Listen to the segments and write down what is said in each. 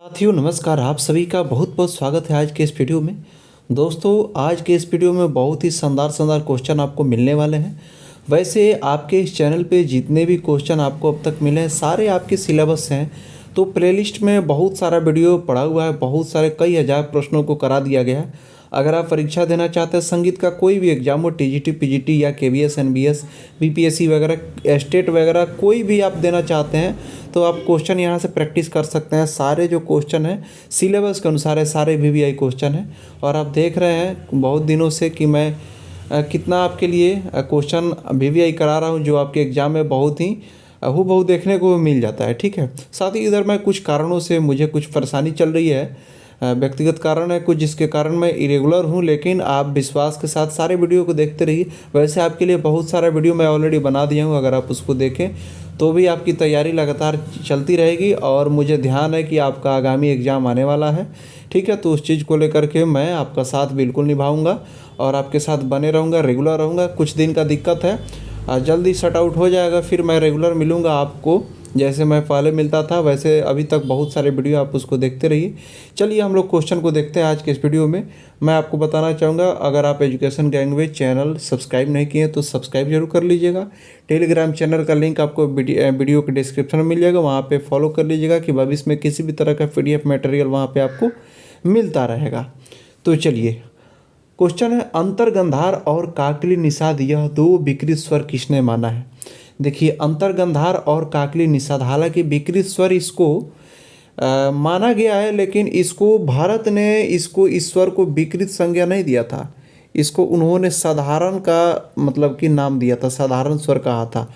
साथियों नमस्कार। आप सभी का बहुत बहुत स्वागत है आज के इस वीडियो में। दोस्तों आज के इस वीडियो में बहुत ही शानदार शानदार क्वेश्चन आपको मिलने वाले हैं। वैसे आपके इस चैनल पे जितने भी क्वेश्चन आपको अब तक मिले हैं सारे आपके सिलेबस हैं। तो प्लेलिस्ट में बहुत सारा वीडियो पड़ा हुआ है, बहुत सारे कई हज़ार प्रश्नों को करा दिया गया है। अगर आप परीक्षा देना चाहते हैं संगीत का कोई भी एग्जाम हो, टीजीटी पीजीटी या केवीएस एनबीएस बीपीएससी वगैरह स्टेट वगैरह कोई भी आप देना चाहते हैं तो आप क्वेश्चन यहाँ से प्रैक्टिस कर सकते हैं। सारे जो क्वेश्चन हैं सिलेबस के अनुसार है, सारे वीवीआई क्वेश्चन हैं। और आप देख रहे हैं बहुत दिनों से कि मैं कितना आपके लिए क्वेश्चन वीवीआई करा रहा हूँ जो आपके एग्ज़ाम में बहुत ही हूबहू देखने को मिल जाता है। ठीक है, साथ ही इधर मैं कुछ कारणों से मुझे कुछ परेशानी चल रही है, व्यक्तिगत कारण है कुछ जिसके कारण मैं इरेगुलर हूँ, लेकिन आप विश्वास के साथ सारे वीडियो को देखते रहिए। वैसे आपके लिए बहुत सारा वीडियो मैं ऑलरेडी बना दिया हूँ, अगर आप उसको देखें तो भी आपकी तैयारी लगातार चलती रहेगी। और मुझे ध्यान है कि आपका आगामी एग्ज़ाम आने वाला है, ठीक है, तो उस चीज़ को लेकर के मैं आपका साथ बिल्कुल निभाऊंगा और आपके साथ बने रहूँगा, रेगुलर रहूँगा। कुछ दिन का दिक्कत है, जल्दी शट आउट हो जाएगा, फिर मैं रेगुलर मिलूँगा आपको। जैसे मैं पहले मिलता था वैसे अभी तक बहुत सारे वीडियो आप उसको देखते रहिए। चलिए हम लोग क्वेश्चन को देखते हैं आज के इस वीडियो में। मैं आपको बताना चाहूँगा, अगर आप एजुकेशन गैंगवे चैनल सब्सक्राइब नहीं किए तो सब्सक्राइब जरूर कर लीजिएगा। टेलीग्राम चैनल का लिंक आपको वीडियो के डिस्क्रिप्शन में मिल जाएगा, वहाँ पे फॉलो कर लीजिएगा कि भविष्य में किसी भी तरह का PDF मटेरियल वहाँ पे आपको मिलता रहेगा। तो चलिए क्वेश्चन है, अंतर्गंधार और काकली निषाद यह दो विकृत स्वर किसने माना है। देखिए अंतर्गंधार और काकली निषाद, हालांकि विकृत स्वर इसको माना गया है, लेकिन इसको भारत ने इसको इस स्वर को विकृत संज्ञा नहीं दिया था। इसको उन्होंने साधारण का मतलब कि नाम दिया था, साधारण स्वर कहा था।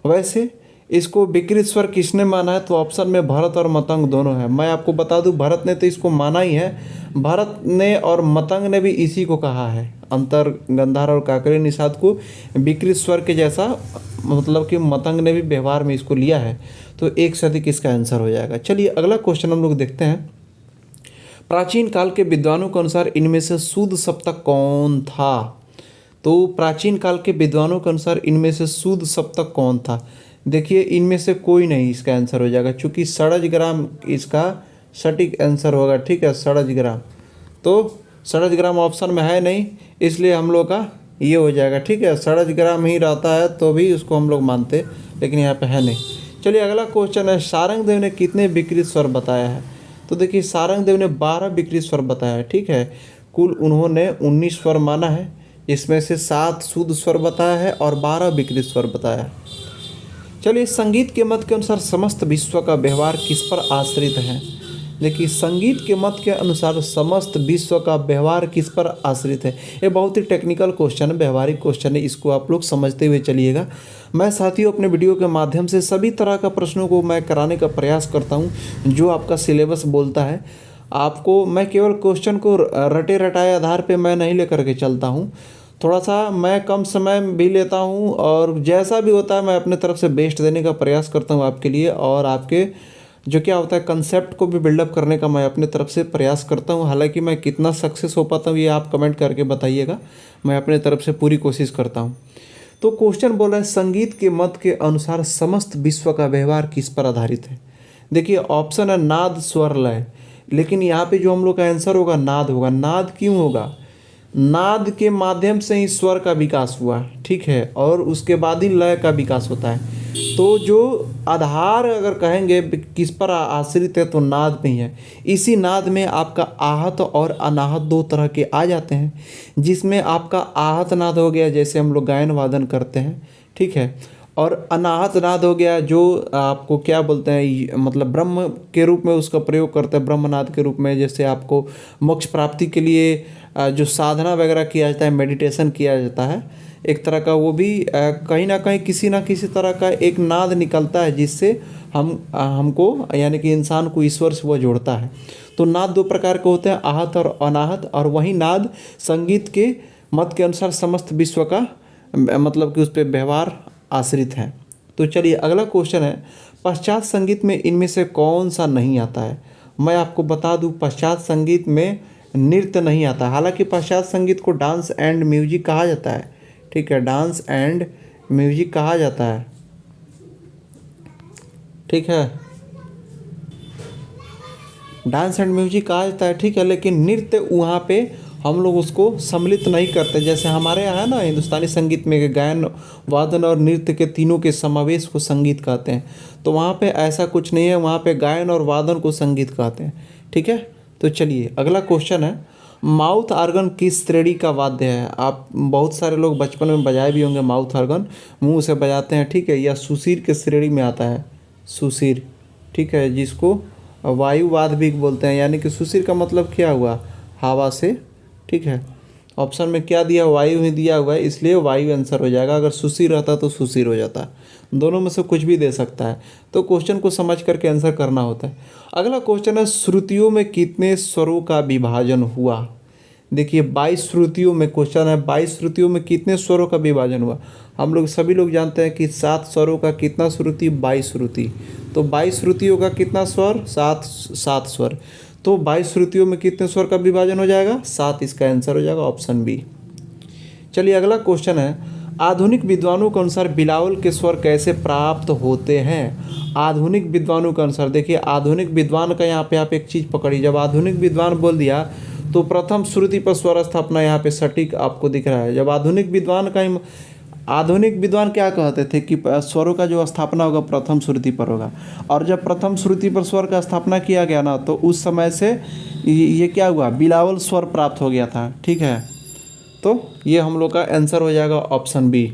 वैसे इसको विकृत स्वर किसने माना है तो ऑप्शन में भरत और मतंग दोनों है। मैं आपको बता दूं भरत ने तो इसको माना ही है, भरत ने और मतंग ने भी इसी को कहा है, अंतर गंधार और काकली निषाद को विकृत स्वर के जैसा, मतलब कि मतंग ने भी व्यवहार में इसको लिया है। तो एक से अधिक इसका आंसर हो जाएगा। चलिए अगला क्वेश्चन हम लोग देखते हैं। प्राचीन काल के विद्वानों के अनुसार इनमें से शुद्ध सप्तक कौन था। तो प्राचीन काल के विद्वानों के अनुसार इनमें से शुद्ध सप्तक कौन था। देखिए इनमें से कोई नहीं इसका आंसर हो जाएगा, चूँकि षडजग्राम इसका सटीक आंसर होगा। ठीक है, षडजग्राम, तो षडजग्राम ऑप्शन में है नहीं, इसलिए हम लोग का ये हो जाएगा। ठीक है, षडजग्राम ही रहता है तो भी उसको हम लोग मानते, लेकिन यहाँ पे है नहीं। चलिए अगला क्वेश्चन है, सारंगदेव ने कितने विकृत स्वर बताया है। तो देखिए सारंगदेव ने 12 विकृत स्वर बताया है। ठीक है, कुल उन्होंने 19 स्वर माना है, इसमें से 7 शुद्ध स्वर बताया है और 12 विकृत स्वर बताया है। चलिए संगीत के मत के अनुसार समस्त विश्व का व्यवहार किस पर आश्रित है। देखिए संगीत के मत के अनुसार समस्त विश्व का व्यवहार किस पर आश्रित है। ये बहुत ही टेक्निकल क्वेश्चन है, व्यवहारिक क्वेश्चन है, इसको आप लोग समझते हुए चलिएगा। मैं साथियों अपने वीडियो के माध्यम से सभी तरह का प्रश्नों को मैं कराने का प्रयास करता हूँ जो आपका सिलेबस बोलता है। आपको मैं केवल क्वेश्चन को रटे रटाए आधार पर मैं नहीं लेकर के चलता हूँ, थोड़ा सा मैं कम समय भी लेता हूँ और जैसा भी होता है मैं अपने तरफ से बेस्ट देने का प्रयास करता हूँ आपके लिए। और आपके जो क्या होता है कंसेप्ट को भी बिल्डअप करने का मैं अपने तरफ से प्रयास करता हूँ। हालांकि मैं कितना सक्सेस हो पाता हूँ ये आप कमेंट करके बताइएगा, मैं अपने तरफ से पूरी कोशिश करता हूँ। तो क्वेश्चन बोल रहा है संगीत के मत के अनुसार समस्त विश्व का व्यवहार किस पर आधारित है। देखिए ऑप्शन है नाद स्वर लय, लेकिन यहाँ पे जो हम लोग का आंसर होगा नाद होगा। नाद क्यों होगा, नाद के माध्यम से ही स्वर का विकास हुआ, ठीक है, और उसके बाद ही लय का विकास होता है। तो जो आधार अगर कहेंगे किस पर आश्रित है तो नाद पे ही है। इसी नाद में आपका आहत और अनाहत दो तरह के आ जाते हैं, जिसमें आपका आहत नाद हो गया जैसे हम लोग गायन वादन करते हैं, ठीक है, और अनाहत नाद हो गया जो आपको क्या बोलते हैं, मतलब ब्रह्म के रूप में उसका प्रयोग करते हैं, ब्रह्मनाद के रूप में, जैसे आपको मोक्ष प्राप्ति के लिए जो साधना वगैरह किया जाता है, मेडिटेशन किया जाता है एक तरह का, वो भी कहीं ना कहीं किसी ना किसी तरह का एक नाद निकलता है जिससे हमको यानी कि इंसान को ईश्वर से वो जोड़ता है। तो नाद दो प्रकार के होते हैं, आहत और अनाहत, और वही नाद संगीत के मत के अनुसार समस्त विश्व का मतलब कि उस पर व्यवहार आश्रित है। तो चलिए अगला क्वेश्चन है, पश्चात संगीत में इनमें से कौन सा नहीं आता है। मैं आपको बता दूं पश्चात संगीत में नृत्य नहीं आता। हालांकि पश्चात संगीत को डांस एंड म्यूजिक कहा जाता है, ठीक है, डांस एंड म्यूजिक कहा जाता है, ठीक है। डांस एंड म्यूजिक कहा जाता है, ठीक है, लेकिन नृत्य वहाँ पे हम लोग उसको सम्मिलित नहीं करते। जैसे हमारे यहाँ है ना हिंदुस्तानी संगीत में गायन वादन और नृत्य के तीनों के समावेश को संगीत कहते हैं, तो वहाँ पे ऐसा कुछ नहीं है, वहाँ पे गायन और वादन को संगीत कहते हैं, ठीक है। तो चलिए अगला क्वेश्चन है, माउथ ऑर्गन किस श्रेणी का वाद्य है? आप बहुत सारे लोग बचपन में बजाए भी होंगे माउथ ऑर्गन, मुंह से बजाते हैं, ठीक है, या सुशीर के श्रेणी में आता है, सुशीर, ठीक है, जिसको वायुवाद भी बोलते हैं, यानी कि सुशीर का मतलब क्या हुआ, हवा से, ठीक है। ऑप्शन में क्या दिया, वायु ही दिया हुआ है, इसलिए वायु आंसर हो जाएगा। अगर सुशीर रहता तो सुशीर हो जाता, दोनों में से कुछ भी दे सकता है, तो क्वेश्चन को समझ करके आंसर करना होता है। अगला क्वेश्चन है, श्रुतियों में कितने स्वरों का विभाजन हुआ? देखिए 22 श्रुतियों में क्वेश्चन है, 22 श्रुतियों में कितने स्वरों का विभाजन हुआ? हम लोग सभी लोग जानते हैं कि 7 स्वरों का कितना श्रुति, 22 श्रुति, तो 22 श्रुतियों का कितना स्वर, 7 स्वर, तो 22 श्रुतियों में कितने स्वर का विभाजन हो जाएगा, 7, इसका आंसर हो जाएगा ऑप्शन बी। चलिए अगला क्वेश्चन है, आधुनिक विद्वानों के अनुसार बिलावल के स्वर कैसे प्राप्त होते हैं? आधुनिक विद्वानों के अनुसार, देखिए आधुनिक विद्वान का यहाँ पे आप एक चीज़ पकड़ी, जब आधुनिक विद्वान बोल दिया तो प्रथम श्रुति पर स्वर स्थापना यहाँ पे सटीक आपको दिख रहा है। जब आधुनिक विद्वान का आधुनिक विद्वान क्या कहते थे कि स्वरों का जो स्थापना होगा प्रथम श्रुति पर होगा, और जब प्रथम श्रुति पर स्वर का स्थापना किया गया ना, तो उस समय से ये क्या हुआ, बिलावल स्वर प्राप्त हो गया था, ठीक है। तो ये हम लोग का आंसर हो जाएगा ऑप्शन बी।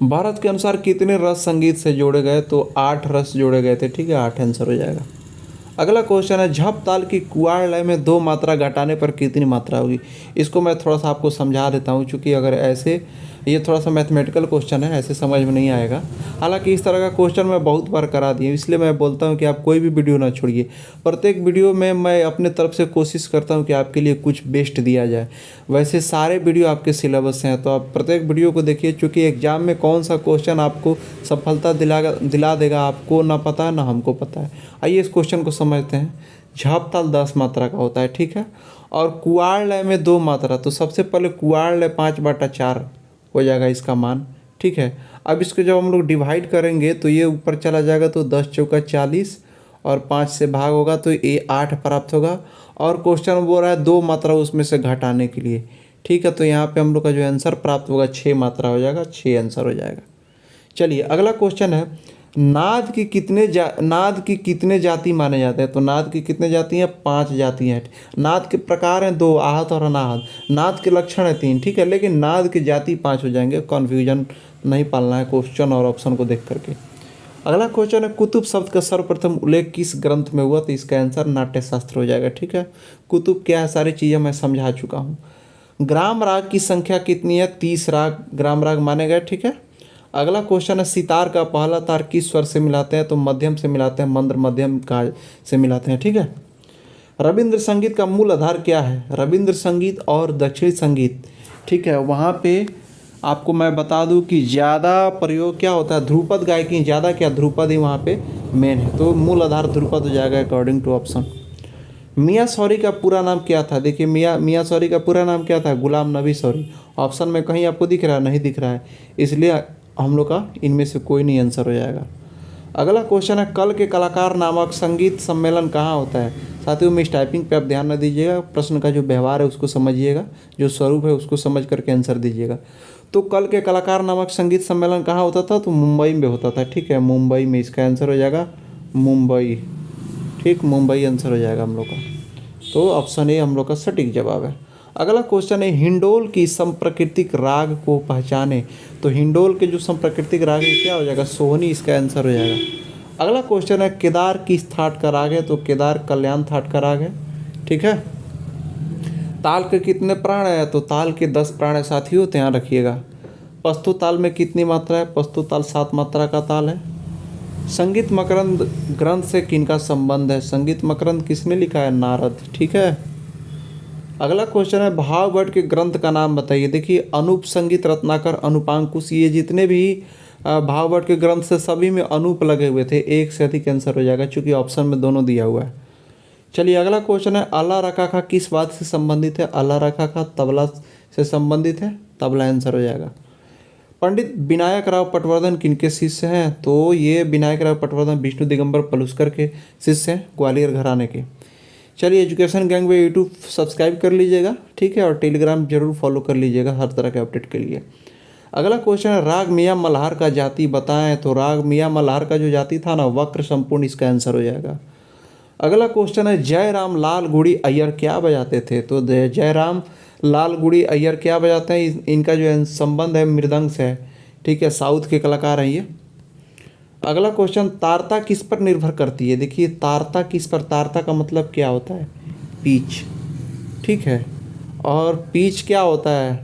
भारत के अनुसार कितने रस संगीत से जोड़े गए? तो 8 रस जोड़े गए थे, ठीक है, 8 आंसर हो जाएगा। अगला क्वेश्चन है, झप ताल की कुआड़ लय में 2 मात्रा घटाने पर कितनी मात्रा होगी? इसको मैं थोड़ा सा आपको समझा देता हूँ, चूँकि अगर ऐसे ये थोड़ा सा मैथमेटिकल क्वेश्चन है, ऐसे समझ में नहीं आएगा। हालांकि इस तरह का क्वेश्चन मैं बहुत बार करा दिया, इसलिए मैं बोलता हूँ कि आप कोई भी वीडियो ना छोड़िए, प्रत्येक वीडियो में मैं अपने तरफ से कोशिश करता हूँ कि आपके लिए कुछ बेस्ट दिया जाए। वैसे सारे वीडियो आपके सिलेबस से हैं, तो आप प्रत्येक वीडियो को देखिए, चूँकि एग्जाम में कौन सा क्वेश्चन आपको सफलता दिला देगा आपको ना पता है ना हमको पता है। आइए इस क्वेश्चन को समझते हैं। झप ताल 10 मात्रा का होता है, ठीक है, और कुआड़ लय में 2 मात्रा, तो सबसे पहले कुआड़ लय 5/4 हो जाएगा इसका मान, ठीक है। अब इसको जब हम लोग डिवाइड करेंगे तो ये ऊपर चला जाएगा, तो 10 चौका 40 और 5 से भाग होगा तो ये 8 प्राप्त होगा, और क्वेश्चन बोल रहा है 2 मात्रा उसमें से घटाने के लिए, ठीक है। तो यहाँ पे हम लोग का जो आंसर प्राप्त होगा 6 मात्रा हो जाएगा, 6 आंसर हो जाएगा। चलिए अगला क्वेश्चन है, नाद की कितने जाति माने जाते हैं? तो नाद की कितने जाति हैं? 5 जाति हैं। नाद के प्रकार हैं 2, आहत और अनाहत। नाद के लक्षण है 3, ठीक है, लेकिन नाद की जाति 5 हो जाएंगे। कन्फ्यूजन नहीं पालना है क्वेश्चन और ऑप्शन को देख करके। अगला क्वेश्चन है, कुतुब शब्द का सर्वप्रथम उल्लेख किस ग्रंथ में हुआ? तो इसका आंसर नाट्यशास्त्र हो जाएगा, ठीक है। कुतुब क्या है, सारी चीज़ें मैं समझा चुका हूँ। ग्राम राग की संख्या कितनी है? 30 राग ग्राम राग माने गए, ठीक है। अगला क्वेश्चन है, सितार का पहला तार किस स्वर से मिलाते हैं? तो मध्यम से मिलाते हैं, मंद्र मध्यम का से मिलाते हैं, ठीक है। रविंद्र संगीत का मूल आधार क्या है? रविंद्र संगीत और दक्षिणी संगीत, ठीक है, वहाँ पे आपको मैं बता दूं कि ज़्यादा प्रयोग क्या होता है, ध्रुपद गायकी ज़्यादा, क्या ध्रुपद ही वहाँ पे मेन है, तो मूल आधार ध्रुपद हो जाएगा अकॉर्डिंग टू ऑप्शन। मियाँ सॉरी का पूरा नाम क्या था? देखिए मियाँ सॉरी का पूरा नाम क्या था? गुलाम नबी सॉरी। ऑप्शन में कहीं आपको दिख रहा है? नहीं दिख रहा है, इसलिए हम लोग का इनमें से कोई नहीं आंसर हो जाएगा। अगला क्वेश्चन है, कल के कलाकार नामक संगीत सम्मेलन कहाँ होता है? साथियों मिस टाइपिंग पे आप ध्यान न दीजिएगा, प्रश्न का जो व्यवहार है उसको समझिएगा, जो स्वरूप है उसको समझ करके आंसर दीजिएगा। तो कल के कलाकार नामक संगीत सम्मेलन कहाँ होता था? तो मुंबई में होता था, ठीक है, मुंबई में इसका आंसर हो जाएगा मुंबई, ठीक, मुंबई आंसर हो जाएगा हम लोग का। तो ऑप्शन ए हम लोग का सटीक जवाब है। अगला क्वेश्चन है, हिंडोल की संप्राकृतिक राग को पहचाने। तो हिंडोल के जो संप्राकृतिक राग है क्या हो जाएगा? सोहनी, इसका आंसर हो जाएगा। अगला क्वेश्चन है, केदार किस थाट का राग है? तो केदार कल्याण थाट का राग है, ठीक है। ताल के कितने प्राण है? तो ताल के 10 प्राण है साथियों, ध्यान रखिएगा। पस्तु ताल में कितनी मात्रा है? पस्तु ताल 7 मात्रा का ताल है। संगीत मकरंद ग्रंथ से किनका संबंध है? संगीत मकरंद किसने लिखा है? नारद, ठीक है। अगला क्वेश्चन है, भावगढ़ के ग्रंथ का नाम बताइए। देखिए अनूप संगीत रत्नाकर अनुपांकुश, ये जितने भी भावगढ़ के ग्रंथ से सभी में अनूप लगे हुए थे, एक से अधिक आंसर हो जाएगा, चूँकि ऑप्शन में दोनों दिया हुआ है। चलिए अगला क्वेश्चन है, अल्लाह रखा किस बात से संबंधित है? अल्लाह रखा तबला से संबंधित है, तबला आंसर हो जाएगा। पंडित विनायक राव पटवर्धन किनके शिष्य हैं? तो ये विनायक राव पटवर्धन विष्णु दिगंबर पलुस्कर के शिष्य हैं, ग्वालियर घराने के। चलिए, एजुकेशन गैंग में यूट्यूब सब्सक्राइब कर लीजिएगा, ठीक है, और टेलीग्राम जरूर फॉलो कर लीजिएगा हर तरह के अपडेट के लिए। अगला क्वेश्चन है, राग मियाँ मल्हार का जाति बताएं। तो राग मियाँ मल्हार का जो जाति था ना, वक्र संपूर्ण, इसका आंसर हो जाएगा। अगला क्वेश्चन है, जयराम लाल गुड़ी अय्यर क्या बजाते थे? तो जयराम लाल गुड़ी अय्यर क्या बजाते हैं? इनका जो संबंध है मृदंग से है, ठीक है, साउथ के कलाकार हैं ये। अगला क्वेश्चन, तारता किस पर निर्भर करती है? देखिए, तारता किस पर, तारता का मतलब क्या होता है? पिच, ठीक है, और पिच क्या होता है?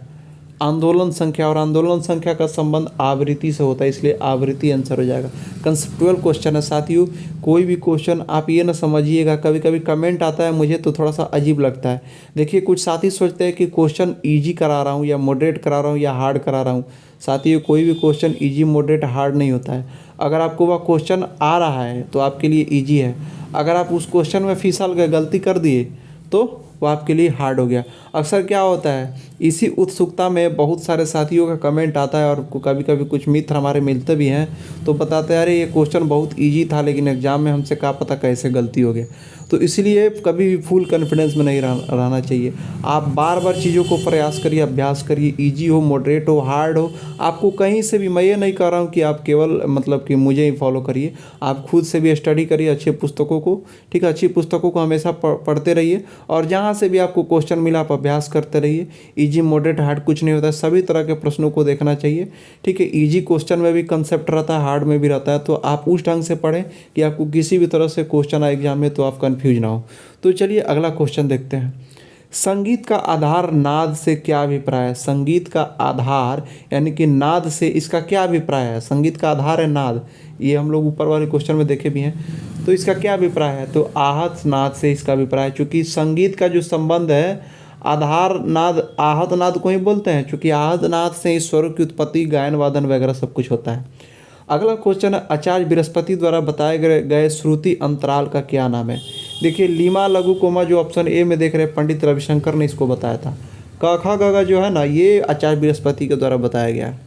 आंदोलन संख्या, और आंदोलन संख्या का संबंध आवृत्ति से होता है, इसलिए आवृत्ति आंसर हो जाएगा। कंसेप्चुअल क्वेश्चन है साथियों, कोई भी क्वेश्चन आप ये ना समझिएगा, कभी कभी कमेंट आता है मुझे तो थोड़ा सा अजीब लगता है। देखिए, कुछ साथी सोचते हैं कि क्वेश्चन ईजी करा रहा हूँ या मॉडरेट करा रहा हूँ या हार्ड करा रहा हूँ। साथियों, कोई भी क्वेश्चन ईजी मॉडरेट हार्ड नहीं होता है। अगर आपको वह क्वेश्चन आ रहा है तो आपके लिए ईजी है, अगर आप उस क्वेश्चन में फिसल गए, गलती कर दिए, तो वो आपके लिए हार्ड हो गया। अक्सर क्या होता है, इसी उत्सुकता में बहुत सारे साथियों का कमेंट आता है, और कभी कभी कुछ मित्र हमारे मिलते भी हैं तो बताते हैं, अरे ये क्वेश्चन बहुत इजी था लेकिन एग्जाम में हमसे क्या पता कैसे गलती हो गया। तो इसलिए कभी भी फुल कॉन्फिडेंस में नहीं रहना चाहिए। आप बार बार चीज़ों को प्रयास करिए, अभ्यास करिए, ईजी हो, मॉडरेट हो, हार्ड हो, आपको कहीं से भी, मैं ये नहीं कह रहा हूँ कि आप केवल मतलब कि मुझे ही फॉलो करिए, आप खुद से भी स्टडी करिए अच्छे पुस्तकों को, ठीक है, अच्छी पुस्तकों को हमेशा पढ़ते रहिए, और जहाँ से भी आपको क्वेश्चन मिला आप अभ्यास करते रहिए। ईजी मॉडरेट हार्ड कुछ नहीं होता है, सभी तरह के प्रश्नों को देखना चाहिए, ठीक है। ईजी क्वेश्चन में भी कंसेप्ट रहता है, हार्ड में भी रहता है, तो आप उस ढंग से पढ़ें कि आपको किसी भी तरह से क्वेश्चन आए एग्जाम में तो आप कंफ्यूज ना हो। तो चलिए अगला क्वेश्चन देखते हैं। संगीत का आधार नाद से क्या अभिप्राय है? संगीत का आधार यानी कि नाद से इसका क्या अभिप्राय है? संगीत का आधार है नाद, ये हम लोग ऊपर वाले क्वेश्चन में देखे भी हैं, तो इसका क्या अभिप्राय है? तो आहत नाद से इसका अभिप्राय है, क्योंकि संगीत का जो संबंध है आधार नाद, आहत नाद को ही बोलते हैं, क्योंकि आहत नाद से ही स्वर की उत्पत्ति, गायन वादन वगैरह सब कुछ होता है। अगला क्वेश्चन है, आचार्य बृहस्पति द्वारा बताए गए श्रुति अंतराल का क्या नाम है? देखिए, लीमा लघु कोमा जो ऑप्शन ए में देख रहे हैं, पंडित रविशंकर ने इसको बताया था। क ख ग घ जो है ना, ये आचार्य बृहस्पति के द्वारा बताया गया है।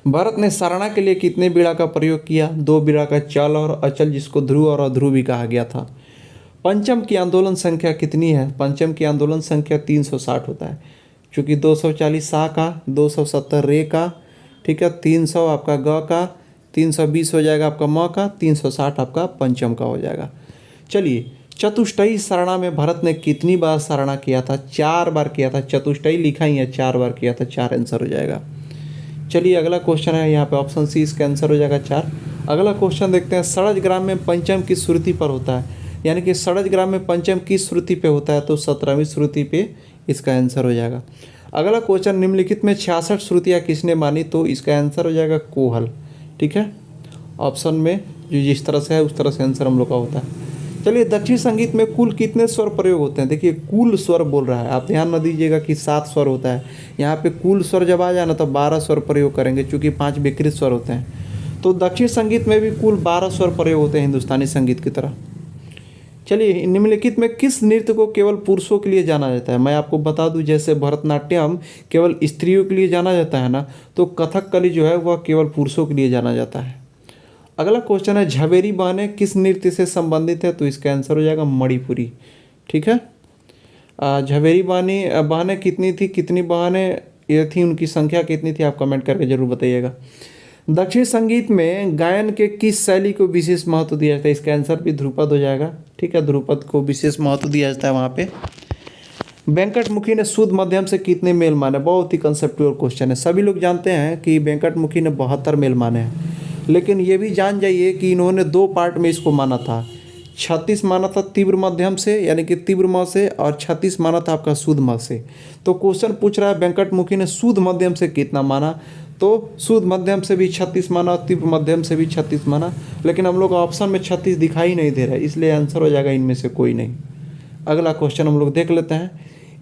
भरत ने सरना के लिए कितने बीड़ा का प्रयोग किया? 2 बीड़ा का, चल और अचल, जिसको ध्रुव और अध्रुव भी कहा गया था। पंचम की आंदोलन संख्या कितनी है? पंचम की आंदोलन संख्या 360 होता है, चूँकि 240 सा का, 270 रे का, ठीक है, 300 आपका ग का, 320 हो जाएगा आपका म का, 360 आपका पंचम का हो जाएगा। चलिए, चतुष्टयी सरना में भरत ने कितनी बार सरना किया था? 4 बार किया था। चतुष्टयी लिखा ही है, 4 बार किया था, 4 आंसर हो जाएगा। चलिए अगला क्वेश्चन है, यहाँ पे ऑप्शन सी इसका आंसर हो जाएगा 4। अगला क्वेश्चन देखते हैं, षडज ग्राम में पंचम किस श्रुति पर होता है? यानी कि षडज ग्राम में पंचम किस श्रुति पे होता है? तो 17वीं श्रुति पे इसका आंसर हो जाएगा। अगला क्वेश्चन, निम्नलिखित में 66 श्रुतियाँ किसने मानी? तो इसका आंसर हो जाएगा कोहल, ठीक है। ऑप्शन में जो जिस तरह से है उस तरह से आंसर हम लोग का होता है। चलिए, दक्षिण संगीत में कुल कितने स्वर प्रयोग होते हैं? देखिए, कुल स्वर बोल रहा है, आप ध्यान न दीजिएगा कि 7 स्वर होता है, यहाँ पे कुल स्वर जब आ जाए ना तो 12 स्वर प्रयोग करेंगे, चूँकि 5 विकृत स्वर होते हैं। तो दक्षिण संगीत में भी कुल 12 स्वर प्रयोग होते हैं, हिंदुस्तानी संगीत की तरह। चलिए, निम्नलिखित में किस नृत्य को केवल पुरुषों के लिए जाना जाता है? मैं आपको बता दूं, जैसे भरतनाट्यम केवल स्त्रियों के लिए जाना जाता है ना, तो कथकली जो है वह केवल पुरुषों के लिए जाना जाता है। अगला क्वेश्चन है, झवेरी बहनें किस नृत्य से संबंधित है? तो इसका आंसर हो जाएगा मणिपुरी, ठीक है। झवेरी बहनें कितनी थी, कितनी बहनें ये थी, उनकी संख्या कितनी थी, आप कमेंट करके जरूर बताइएगा। दक्षिण संगीत में गायन के किस शैली को विशेष महत्व दिया जाता है? इसका आंसर भी ध्रुपद हो जाएगा, ठीक है, ध्रुपद को विशेष महत्व दिया जाता है वहाँ पे। वेंकटमुखी ने शुद्ध मध्यम से कितने मेल माने? बहुत ही कंसेप्चुअल क्वेश्चन है। सभी लोग जानते हैं कि वेंकटमुखी ने 72 मेल माने हैं, लेकिन ये भी जान जाइए कि इन्होंने 2 पार्ट में इसको माना था। 36 माना था तीव्र मध्यम से, यानी कि तीव्र म से, और 36 माना था आपका शुद्ध म से। तो क्वेश्चन पूछ रहा है वेंकटमुखी ने शुद्ध मध्यम से कितना माना? तो शुद्ध मध्यम से भी 36 माना, तीव्र मध्यम से भी 36 माना, लेकिन हम लोग ऑप्शन में 36 दिखाई नहीं दे रहा है, इसलिए आंसर हो जाएगा इनमें से कोई नहीं। अगला क्वेश्चन हम लोग देख लेते हैं,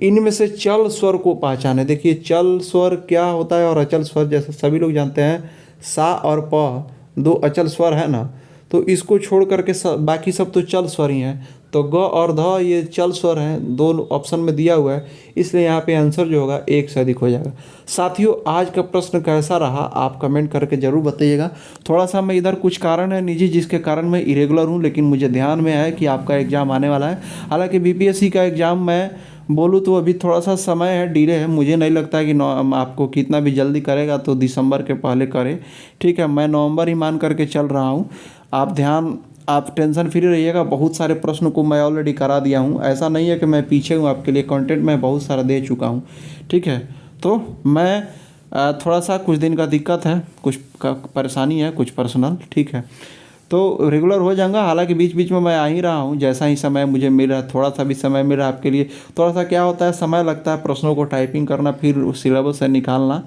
इनमें से चल स्वर को पहचाने। देखिए, चल स्वर क्या होता है और अचल स्वर, जैसे सभी लोग जानते हैं सा और प 2 अचल स्वर है ना, तो इसको छोड़ करके बाकी सब तो चल स्वर ही हैं। तो ग और ध ये चल स्वर हैं, दो ऑप्शन में दिया हुआ है, इसलिए यहाँ पे आंसर जो होगा 1 से अधिक हो जाएगा। साथियों, आज का प्रश्न कैसा रहा आप कमेंट करके ज़रूर बताइएगा। थोड़ा सा मैं इधर कुछ कारण है निजी जिसके कारण मैं इरेगुलर हूँ, लेकिन मुझे ध्यान में है कि आपका एग्ज़ाम आने वाला है। हालाँकि बीपीएससी का एग्ज़ाम मैं बोलूँ तो अभी थोड़ा सा समय है, डिले है। मुझे नहीं लगता है कि आपको कितना भी जल्दी करेगा तो दिसंबर के पहले करे। ठीक है, मैं नवंबर ही मान करके चल रहा हूँ। आप टेंशन फ्री रहिएगा। बहुत सारे प्रश्नों को मैं ऑलरेडी करा दिया हूँ, ऐसा नहीं है कि मैं पीछे हूँ। आपके लिए कंटेंट मैं बहुत सारा दे चुका हूँ। ठीक है, तो मैं थोड़ा सा कुछ दिन का दिक्कत है, कुछ परेशानी है, कुछ पर्सनल। ठीक है, तो रेगुलर हो जाऊंगा। हालांकि बीच बीच में मैं आ ही रहा हूँ, जैसा ही समय मुझे मिल रहा है। थोड़ा सा भी समय मिल रहा है आपके लिए। थोड़ा सा क्या होता है, समय लगता है प्रश्नों को टाइपिंग करना, फिर सिलेबस से निकालना,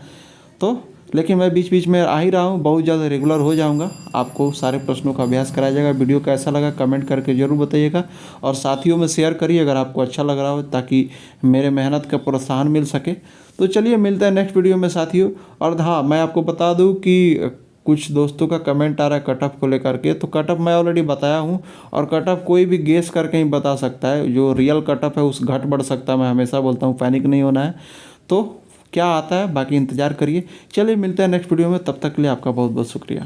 तो लेकिन मैं बीच बीच में आ ही रहा हूँ। बहुत जल्द रेगुलर हो जाऊँगा। आपको सारे प्रश्नों का अभ्यास कराया जाएगा। वीडियो कैसा लगा कमेंट करके ज़रूर बताइएगा, और साथियों में शेयर करिए अगर आपको अच्छा लग रहा हो, ताकि मेरे मेहनत का प्रोत्साहन मिल सके। तो चलिए मिलते हैं नेक्स्ट वीडियो में साथियों। और हाँ, मैं आपको बता दूँ कि कुछ दोस्तों का कमेंट आ रहा है कट ऑफ को लेकर के, तो कट ऑफ मैं ऑलरेडी बताया हूँ, और कट ऑफ कोई भी गेस करके ही बता सकता है। जो रियल कट ऑफ है उस घट बढ़ सकता है। मैं हमेशा बोलता हूँ पैनिक नहीं होना है। तो क्या आता है बाकी इंतज़ार करिए। चलिए मिलते हैं नेक्स्ट वीडियो में, तब तक के लिए आपका बहुत बहुत शुक्रिया।